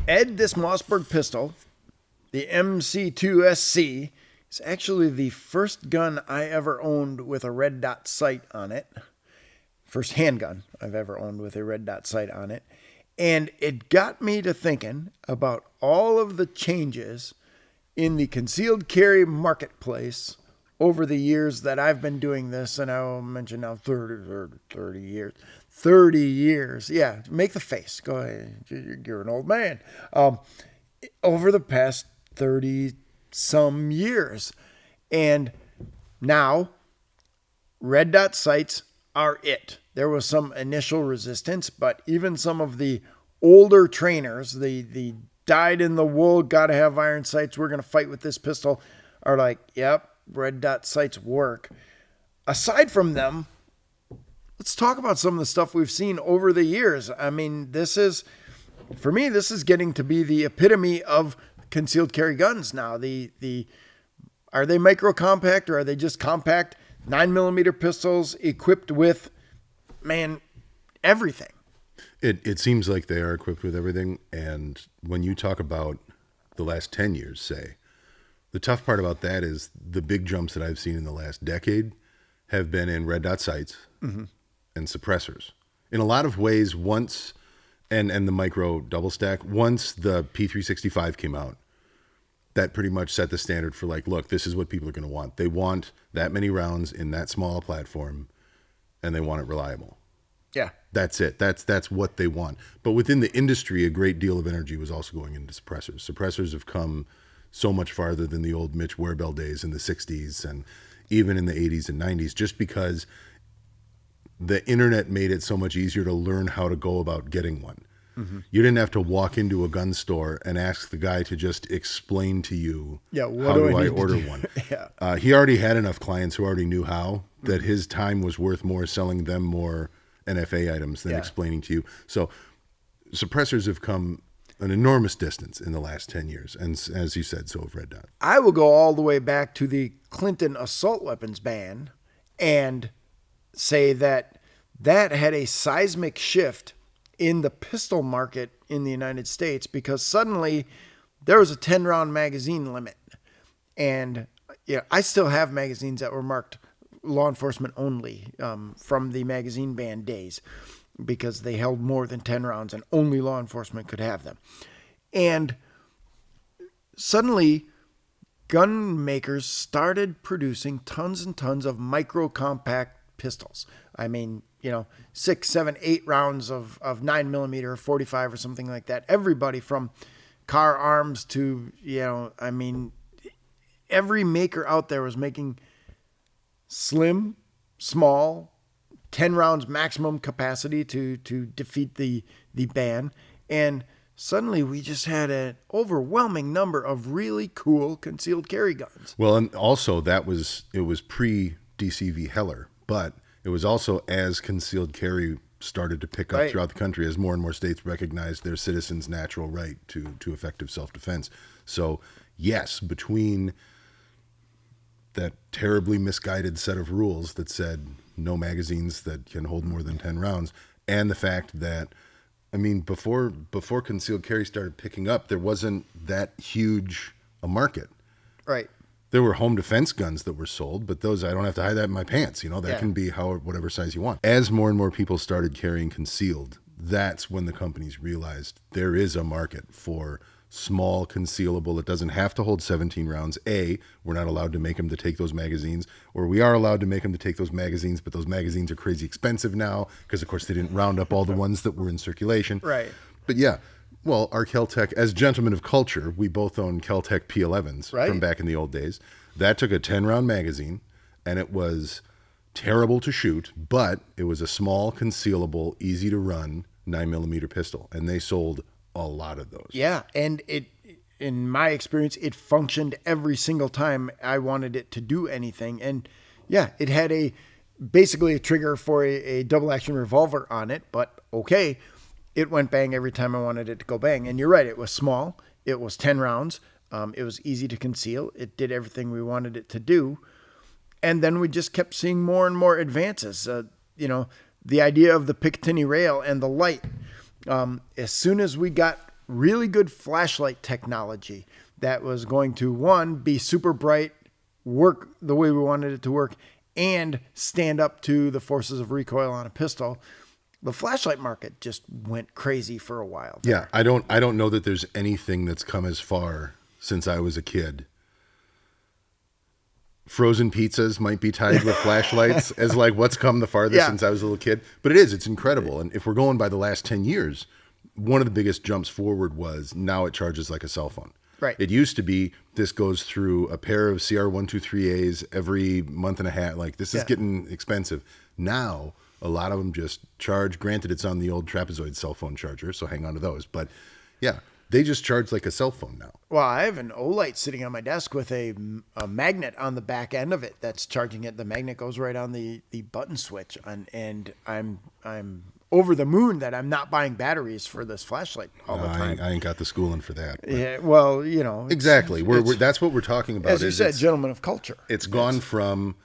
Ed, this Mossberg pistol, the MC2SC, is actually the first gun I ever owned with a red dot sight on it. First handgun I've ever owned with a red dot sight on it. And it got me to thinking about all of the changes in the concealed carry marketplace over the years that I've been doing this. And I'll mention now 30 years. 30 years. Yeah, make the face. Go ahead. You're an old man. Over the past 30 some years. And now red dot sights are it. There was some initial resistance, but even some of the older trainers, the dyed in the wool, gotta have iron sights, we're gonna fight with this pistol, are like, yep, red dot sights work. Aside from them, let's talk about some of the stuff we've seen over the years. I mean, for me, this is getting to be the epitome of concealed carry guns now. Are they micro compact or are they just compact 9mm pistols equipped with, everything? It seems like they are equipped with everything. And when you talk about the last 10 years, say, the tough part about that is the big jumps that I've seen in the last decade have been in red dot sights and suppressors. In a lot of ways, once, and the micro double stack, once the P365 came out, that pretty much set the standard for like, look, this is what people are going to want. They want that many rounds in that small a platform, and they want it reliable. Yeah. That's it. That's what they want. But within the industry, a great deal of energy was also going into suppressors. Suppressors have come so much farther than the old Mitch Werbell days in the 60s and even in the 80s and 90s, just because the internet made it so much easier to learn how to go about getting one. You didn't have to walk into a gun store and ask the guy to just explain to you, how do I order one? Yeah. He already had enough clients who already knew how, that his time was worth more selling them more NFA items than explaining to you. So suppressors have come an enormous distance in the last 10 years. And as you said, so have red dot. I will go all the way back to the Clinton assault weapons ban and say that had a seismic shift in the pistol market in the United States, because suddenly there was a 10-round magazine limit. And I still have magazines that were marked law enforcement only from the magazine ban days, because they held more than 10 rounds and only law enforcement could have them. And suddenly gun makers started producing tons and tons of micro compact pistols. I mean, 6, 7, 8 rounds of 9mm or 45 or something like that. Everybody from Car Arms to, every maker out there was making slim, small, 10 rounds maximum capacity to defeat the ban. And suddenly we just had an overwhelming number of really cool concealed carry guns. Well, and also it was pre-DCV Heller, but it was also as concealed carry started to pick up throughout the country, as more and more states recognized their citizens' natural right to effective self-defense. So yes, between that terribly misguided set of rules that said no magazines that can hold more than 10 rounds, and the fact that, before concealed carry started picking up, there wasn't that huge a market. Right. There were home defense guns that were sold, but those, I don't have to hide that in my pants. That can be whatever size you want. As more and more people started carrying concealed, that's when the companies realized there is a market for small concealable. It doesn't have to hold 17 rounds. We're not allowed to make them to take those magazines, or we are allowed to make them to take those magazines, but those magazines are crazy expensive now because, of course, they didn't round up all the ones that were in circulation. Right. But yeah. Well, our Kel-Tec, as gentlemen of culture, we both own Kel-Tec P11s from back in the old days. That took a 10-round magazine, and it was terrible to shoot, but it was a small, concealable, easy-to-run 9mm pistol, and they sold a lot of those. Yeah, and in my experience, it functioned every single time I wanted it to do anything. And yeah, it had basically a trigger for a double-action revolver on it, but okay. It went bang every time I wanted it to go bang. And you're right, it was small. It was 10 rounds. It was easy to conceal. It did everything we wanted it to do. And then we just kept seeing more and more advances. The idea of the Picatinny rail and the light. As soon as we got really good flashlight technology that was going to, one, be super bright, work the way we wanted it to work, and stand up to the forces of recoil on a pistol. The flashlight market just went crazy for a while there. Yeah, I don't know that there's anything that's come as far since I was a kid. Frozen pizzas might be tied with flashlights as like what's come the farthest since I was a little kid. But it's incredible. And if we're going by the last 10 years, one of the biggest jumps forward was now it charges like a cell phone. Right. It used to be this goes through a pair of CR123As every month and a half. Like this is getting expensive. Now, a lot of them just charge. Granted, it's on the old trapezoid cell phone charger, so hang on to those. But yeah, they just charge like a cell phone now. Well, I have an Olight sitting on my desk with a magnet on the back end of it that's charging it. The magnet goes right on the button switch, and I'm over the moon that I'm not buying batteries for this flashlight all the time. I ain't got the schooling for that. Yeah, well, exactly. That's what we're talking about. As you said, gentlemen of culture. It's gone from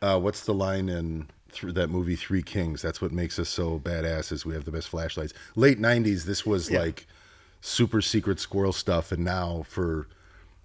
what's the line in that movie Three Kings? That's what makes us so badass is we have the best flashlights. Late 90s, this was like super secret squirrel stuff, and now for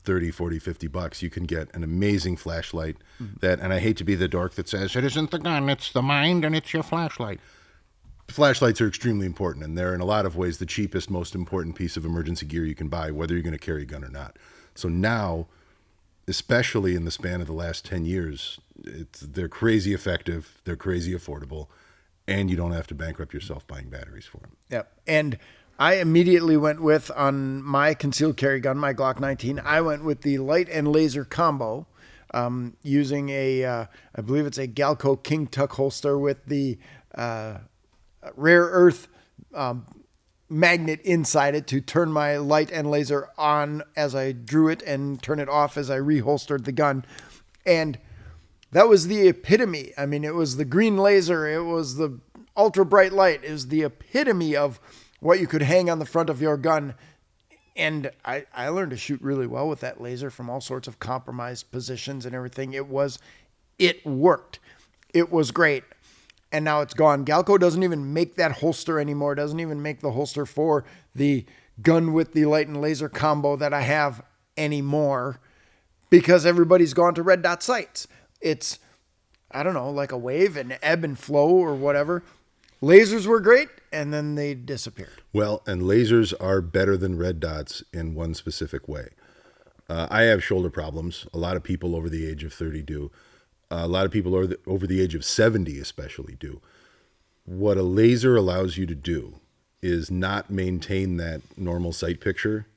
30, 40, 50 bucks, you can get an amazing flashlight and I hate to be the dork that says, it isn't the gun, it's the mind, and it's your flashlight. Flashlights are extremely important, and they're in a lot of ways the cheapest, most important piece of emergency gear you can buy, whether you're going to carry a gun or not. So now, especially in the span of the last 10 years, they're crazy effective, they're crazy affordable, and you don't have to bankrupt yourself buying batteries for them. Yep. And I immediately went with, on my concealed carry gun, my Glock 19, I went with the light and laser combo, using I believe it's a Galco King Tuck holster with the rare earth magnet inside it to turn my light and laser on as I drew it and turn it off as I reholstered the gun. And that was the epitome. I mean, it was the green laser. It was the ultra bright light. It was the epitome of what you could hang on the front of your gun. And I learned to shoot really well with that laser from all sorts of compromised positions and everything. It worked. It was great. And now it's gone. Galco doesn't even make that holster anymore. Doesn't even make the holster for the gun with the light and laser combo that I have anymore, because everybody's gone to red dot sights. It's, I don't know, like a wave, an ebb and flow or whatever. Lasers were great, and then they disappeared. Well, and lasers are better than red dots in one specific way. I have shoulder problems. A lot of people over the age of 30 do. A lot of people over the age of 70 especially do. What a laser allows you to do is not maintain that normal sight picture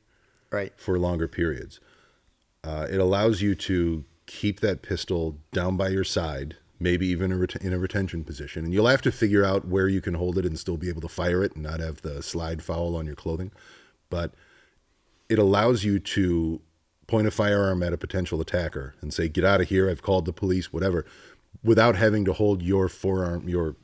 for longer periods. It allows you to keep that pistol down by your side, maybe even in a retention position. And you'll have to figure out where you can hold it and still be able to fire it and not have the slide foul on your clothing. But it allows you to point a firearm at a potential attacker and say, get out of here, I've called the police, whatever, without having to hold your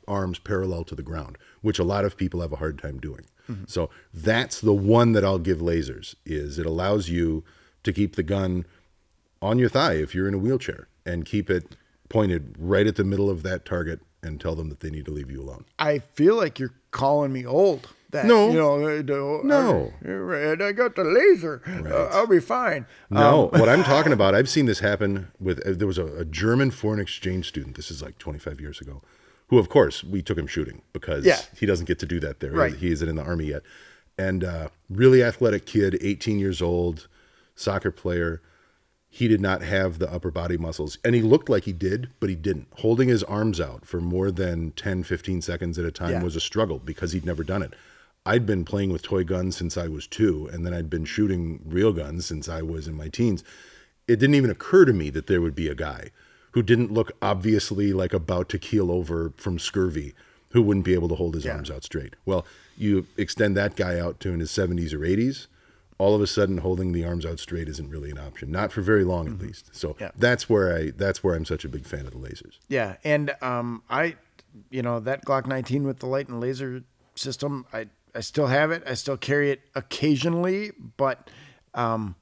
arms parallel to the ground, which a lot of people have a hard time doing. Mm-hmm. So that's the one that I'll give lasers, is it allows you to keep the gun on your thigh if you're in a wheelchair and keep it pointed right at the middle of that target and tell them that they need to leave you alone. I feel like you're calling me old. No. I got the laser. Right. I'll be fine. No, what I'm talking about, I've seen this happen with, there was a German foreign exchange student, this is like 25 years ago, who, of course, we took him shooting because he doesn't get to do that there. Right. He isn't in the army yet. And really athletic kid, 18 years old, soccer player. He did not have the upper body muscles. And he looked like he did, but he didn't. Holding his arms out for more than 10, 15 seconds at a time was a struggle because he'd never done it. I'd been playing with toy guns since I was 2, and then I'd been shooting real guns since I was in my teens. It didn't even occur to me that there would be a guy who didn't look obviously like about to keel over from scurvy, who wouldn't be able to hold his arms out straight. Well, you extend that guy out to in his 70s or 80s, all of a sudden holding the arms out straight isn't really an option, not for very long at least. So that's where I'm such a big fan of the lasers. Yeah, and that Glock 19 with the light and laser system, I still have it. I still carry it occasionally, but I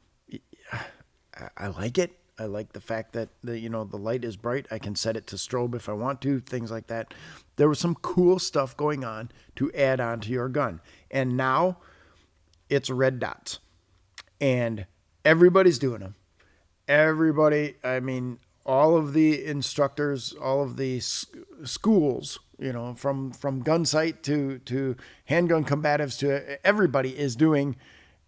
like it. I like the fact that the light is bright. I can set it to strobe if I want to, things like that. There was some cool stuff going on to add on to your gun. And now it's red dots. And everybody's doing them. Everybody, I mean, all of the instructors, all of the schools, you know, from gun sight to handgun combatives to everybody is doing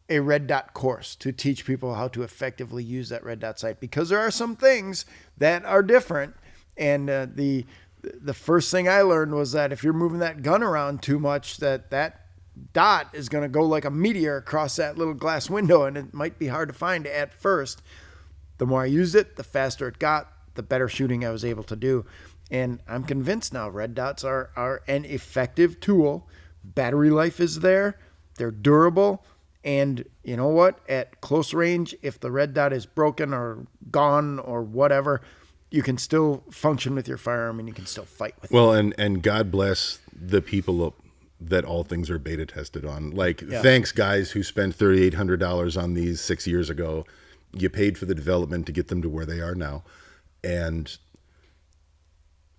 a red dot course to teach people how to effectively use that red dot sight, because there are some things that are different. And the first thing I learned was that if you're moving that gun around too much, that dot is going to go like a meteor across that little glass window, and it might be hard to find at first. The more I used it, the faster it got, the better shooting I was able to do. And I'm convinced now red dots are an effective tool. Battery life is there. They're durable. And you know what? At close range, if the red dot is broken or gone or whatever, you can still function with your firearm and you can still fight with it. Well, and God bless the people that all things are beta tested on. Like, thanks, guys who spent $3,800 on these 6 years ago. You paid for the development to get them to where they are now. And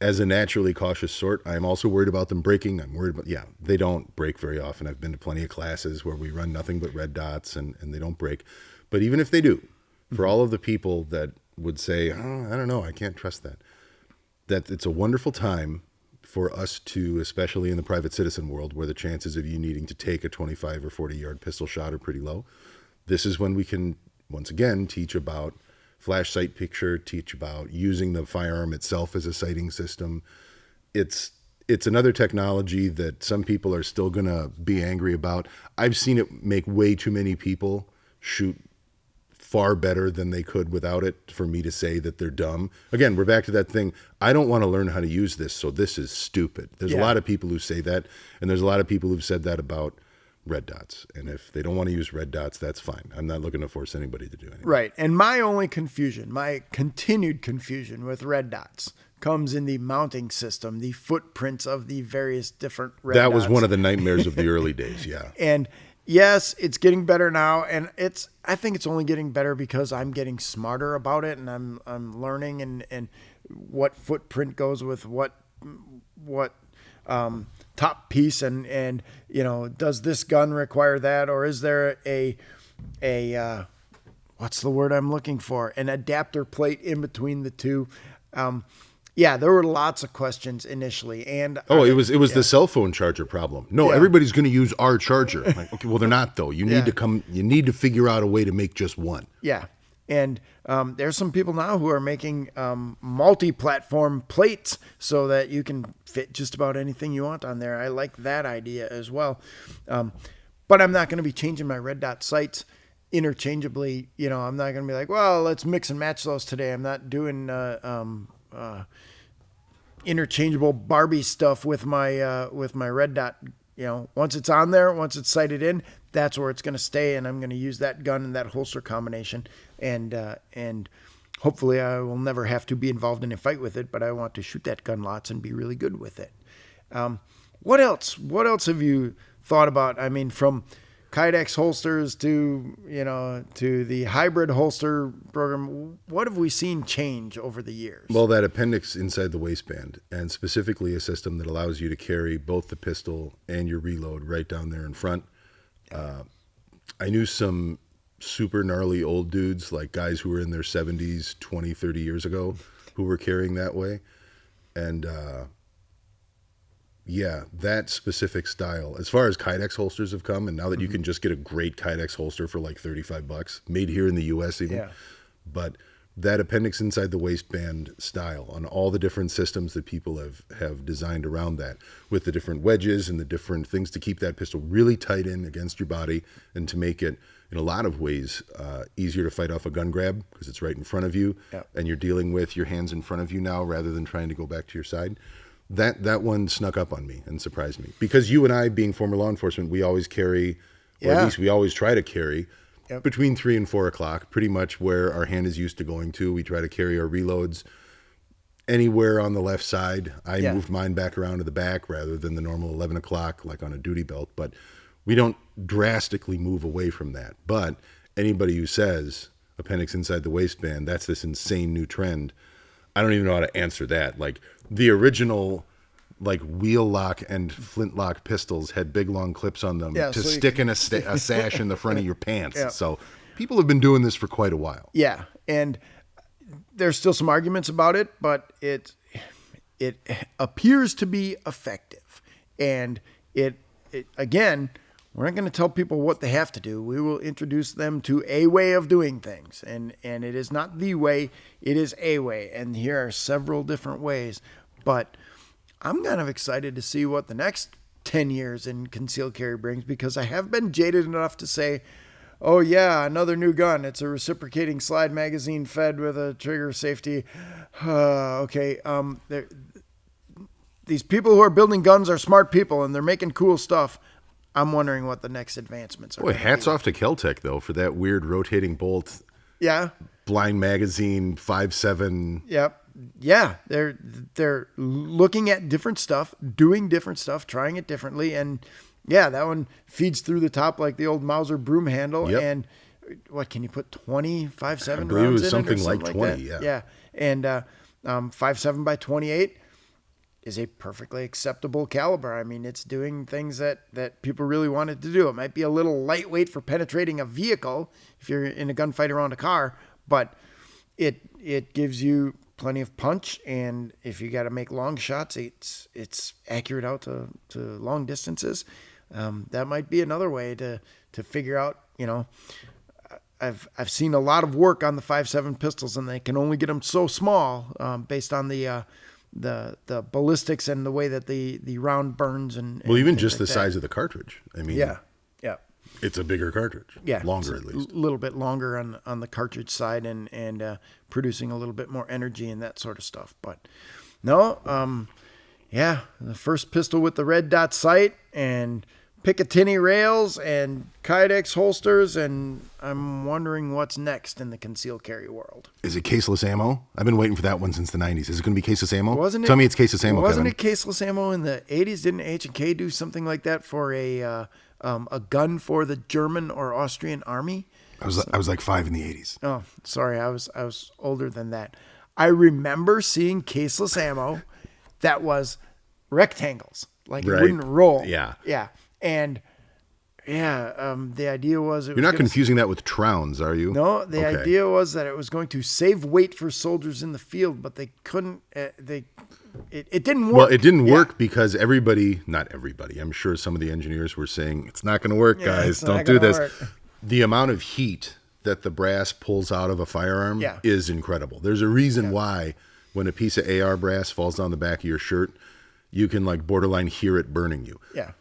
as a naturally cautious sort, I'm also worried about them breaking. I'm worried about, they don't break very often. I've been to plenty of classes where we run nothing but red dots and they don't break. But even if they do, for all of the people that would say, oh, I don't know, I can't trust that it's a wonderful time for us to, especially in the private citizen world where the chances of you needing to take a 25 or 40 yard pistol shot are pretty low. This is when we can, once again, teach about flash sight picture, teach about using the firearm itself as a sighting system. It's another technology that some people are still going to be angry about. I've seen it make way too many people shoot far better than they could without it for me to say that they're dumb. Again, we're back to that thing. I don't want to learn how to use this, so this is stupid. There's a lot of people who say that, and there's a lot of people who've said that about red dots. And if they don't want to use red dots, that's fine. I'm not looking to force anybody to do anything. Right. And my only confusion, my continued confusion with red dots comes in the mounting system, the footprints of the various different red dots. That was one of the nightmares of the early days, yeah. And yes, it's getting better now, and I think it's only getting better because I'm getting smarter about it, and I'm learning and what footprint goes with what top piece, and you know, does this gun require that, or is there a what's the word I'm looking for? An adapter plate in between the two. There were lots of questions initially, and it was the cell phone charger problem. No, everybody's going to use our charger. Like, okay, well, they're not though. You need to figure out a way to make just one. Yeah, and there's some people now who are making multi-platform plates so that you can fit just about anything you want on there. I like that idea as well, but I'm not going to be changing my red dot sights interchangeably. You know, I'm not going to be like, well, let's mix and match those today. I'm not doing interchangeable Barbie stuff with my red dot. You know, once it's on there, once it's sighted in, that's where it's going to stay, and I'm going to use that gun and that holster combination, and hopefully I will never have to be involved in a fight with it, but I want to shoot that gun lots and be really good with it. What else have you thought about? I mean, from Kydex holsters to the hybrid holster program, what have we seen change over the years? Well, that appendix inside the waistband, and specifically a system that allows you to carry both the pistol and your reload right down there in front. I knew some super gnarly old dudes, like guys who were in their 70s 20, 30 years ago, who were carrying that way. And that specific style, as far as Kydex holsters have come, and now that you can just get a great Kydex holster for like $35, made here in the US even. But that appendix inside the waistband style on all the different systems that people have designed around that, with the different wedges and the different things to keep that pistol really tight in against your body, and to make it in a lot of ways easier to fight off a gun grab because it's right in front of you, and you're dealing with your hands in front of you now rather than trying to go back to your side. That one snuck up on me and surprised me, because you and I, being former law enforcement, we always carry, or at least we always try to carry, between 3 and 4 o'clock, pretty much where our hand is used to going to. We try to carry our reloads anywhere on the left side. I moved mine back around to the back rather than the normal 11 o'clock, like on a duty belt, but we don't drastically move away from that. But anybody who says appendix inside the waistband, that's this insane new trend, I don't even know how to answer that. Like, the original like wheel lock and flintlock pistols had big long clips on them to so stick in a sash in the front of your pants. Yeah. So people have been doing this for quite a while. Yeah, and there's still some arguments about it, but it appears to be effective. And it again, we're not going to tell people what they have to do. We will introduce them to a way of doing things. And it is not the way, it is a way. And here are several different ways. But I'm kind of excited to see what the next 10 years in concealed carry brings, because I have been jaded enough to say, oh yeah, another new gun. It's a reciprocating slide magazine fed with a trigger safety. Okay. These people who are building guns are smart people and they're making cool stuff. I'm wondering what the next advancements are. Boy, hats off to Kel-Tec though for that weird rotating bolt. Yeah. Blind magazine 5.7. Yep. Yeah. They're looking at different stuff, doing different stuff, trying it differently. And yeah, that one feeds through the top like the old Mauser broom handle. Yep. And what can you put 20 5.7 rounds in it? I believe it was or something like that? 20. Yeah. Yeah. And 5.7 by 28 is a perfectly acceptable caliber. I mean, it's doing things that people really wanted to do. It might be a little lightweight for penetrating a vehicle if you're in a gunfight around a car, but it gives you plenty of punch. And if you got to make long shots, it's accurate out to long distances. That might be another way to figure out, I've seen a lot of work on the 5.7 pistols, and they can only get them so small based on the ballistics and the way that the round burns and even just like the that. size of the cartridge. I mean, Yeah. it's a bigger cartridge. Yeah. Longer at least. A little bit longer on the cartridge side and producing a little bit more energy and that sort of stuff. But no, the first pistol with the red dot sight and Picatinny rails and Kydex holsters, and I'm wondering what's next in the concealed carry world. Is it caseless ammo? I've been waiting for that one since the 90s. Is it going to be caseless ammo? Tell me it's caseless ammo, Wasn't Kevin. it caseless ammo in the 80s? Didn't H&K do something like that for a gun for the German or Austrian army? I was like 5 in the 80s. Oh, sorry. I was older than that. I remember seeing caseless ammo that was rectangles. Like Right. it wouldn't roll. Yeah. Yeah. And the idea was You're not confusing that with Trounds, are you? No, the Okay. idea was that it was going to save weight for soldiers in the field, but they couldn't. It didn't work. Well, it didn't work because not everybody. I'm sure some of the engineers were saying it's not going to work, guys. it's not Don't do gonna this. work. The amount of heat that the brass pulls out of a firearm is incredible. There's a reason why when a piece of AR brass falls down the back of your shirt, you can like borderline hear it burning you. Yeah.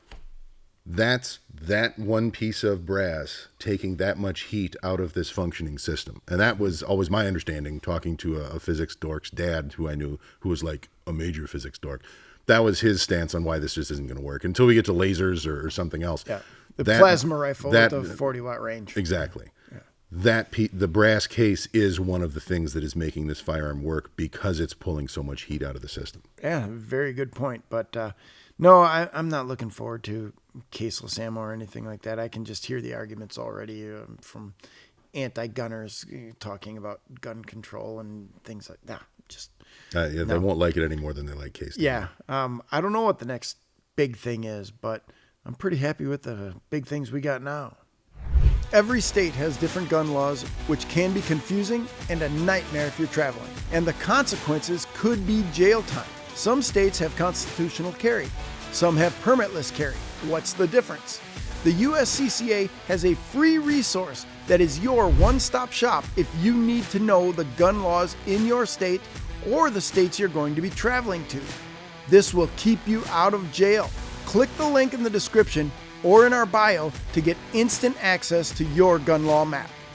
That's that one piece of brass taking that much heat out of this functioning system. And that was always my understanding, talking to a physics dork's dad who I knew, who was like a major physics dork. That was his stance on why this just isn't going to work until we get to lasers or something else. Yeah. The plasma rifle with the 40-watt range. Exactly. Yeah. The brass case is one of the things that is making this firearm work because it's pulling so much heat out of the system. Yeah, very good point. But no, I'm not looking forward to caseless ammo or anything like that. I can just hear the arguments already from anti-gunners talking about gun control and things like that. They won't like it any more than they like case. Yeah. I don't know what the next big thing is, but I'm pretty happy with the big things we got now. Every state has different gun laws, which can be confusing and a nightmare if you're traveling. And the consequences could be jail time. Some states have constitutional carry. Some have permitless carry. What's the difference? The USCCA has a free resource that is your one-stop shop if you need to know the gun laws in your state or the states you're going to be traveling to. This will keep you out of jail. Click the link in the description or in our bio to get instant access to your gun law map.